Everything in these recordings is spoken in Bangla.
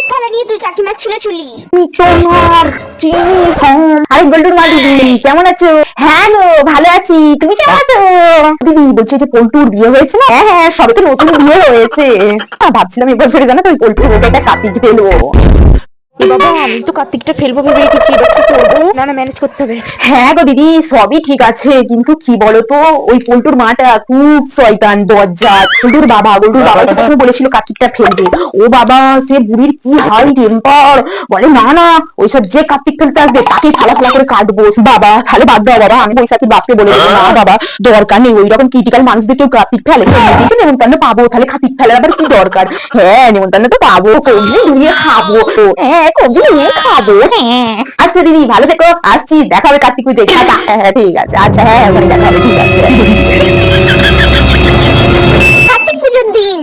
কার্তিক ফেলা নিয়ে তুই কাকিমার চুলে চুলি। তোমার চিনি কম। আরে বল্টুর মা দিদি কেমন আছো? হ্যাঁ গো ভালো আছি, তুমি কেমন আছো? দিদি বলছি যে পল্টুর বিয়ে হয়েছে না? হ্যাঁ হ্যাঁ সবে তো নতুন বিয়ে হয়েছে। ভাবছিলাম এবছরে জানো তো ওই পল্টুর ওটা একটা কার্তিক ফেলবো। এ বাবা, আমি তো কার্তিকটা ফেলবো ভেবে রেখেছি, এবার কি করবো? না না, ম্যানেজ করতে হবে। হ্যাঁ গো দিদি সবই ঠিক আছে, কিন্তু কি বলতো ওই পল্টুর মাটা খুব শয়তান বজ্জাত। পল্টুর বাবা প্রথমে বলেছিল কার্তিকটা ফেলবে, ও বাবা সে বুড়ির কি হাই টেম্পার, বলে না না ওইসব যে কার্তিক ফেলতে আসবে তাকে ফালা ফালা করে কাটবো। বাবা তাহলে বাদ দাও বাবা, আমি বৈশাখী বাপকে বলে দেবো না বাবা দরকার নেই, ওই রকম ক্রিটিক্যাল মানুষদের কেউ কার্তিক ফেলে, এমনিতেই তো নেমন্তন্ন পাবো, তাহলে কার্তিক ফেলার আবার কি দরকার? হ্যাঁ নেমন্তন্ন তো পাবো, কবজি নিয়ে খাবো। হ্যাঁ কবজি নিয়ে খাবো। হ্যাঁ আচ্ছা দিদি ভালো থেকো, আসছি, দেখা হবে কার্তিক পুজোয়। টাটা। হ্যাঁ হ্যাঁ ঠিক আছে, আচ্ছা হ্যাঁ ওখানে দেখা হবে, ঠিক আছে। কার্তিক পুজোর দিন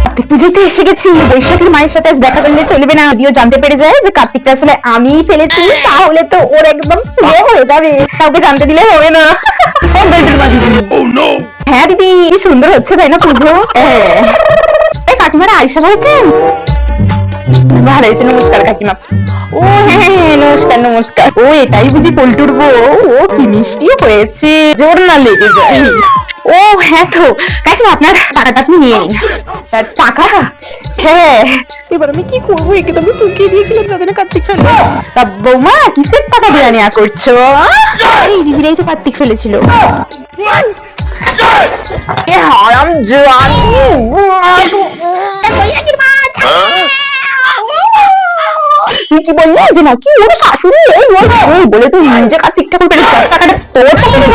কার্তিক পুজোতে এসে গেছি, বৈশাখীর মায়ের সাথে আজ দেখা করলে চলবে না, যদিও জানতে পেরে যায় যে কার্তিকটা আসলে আমি ফেলেছি, তাহলে তো ওর একদম প্রিয় হয়ে যাবে, কাউকে জানতে দিলে হবে না। হ্যাঁ দিদি কি সুন্দর হচ্ছে তাই না পুজো? হ্যাঁ কাকিমারা আয়সা হয়েছেন? ভালো হয়েছে, নমস্কার কাকিমা। ও হ্যাঁ হ্যাঁ নমস্কার নমস্কার। ও এটাই বুঝি পল্টুর বউ? ও কি মিষ্টি হয়েছে, জোর না লেগে যায়। ও হ্যাঁ তো কাকিমা আপনার টাকাটা আপনি নিয়ে নিন। টাকা? হ্যাঁ। এবার আমি কি করবো? একে তো আমি টুকিয়ে দিয়েছিলাম যাতে না কার্তিক ফেলে। তা বৌমা কিসের টাকা দেওয়া নেওয়া করছো? আরে এই দিদিরাই তো কার্তিক ফেলেছিল। এ হারাম জানি। তুই কি বললি যে নাকি ওর শাশুড়ি এই বলে তুই নিজে কার্তিক ঠাকুর পেরে টাকাটা তোর পকেটে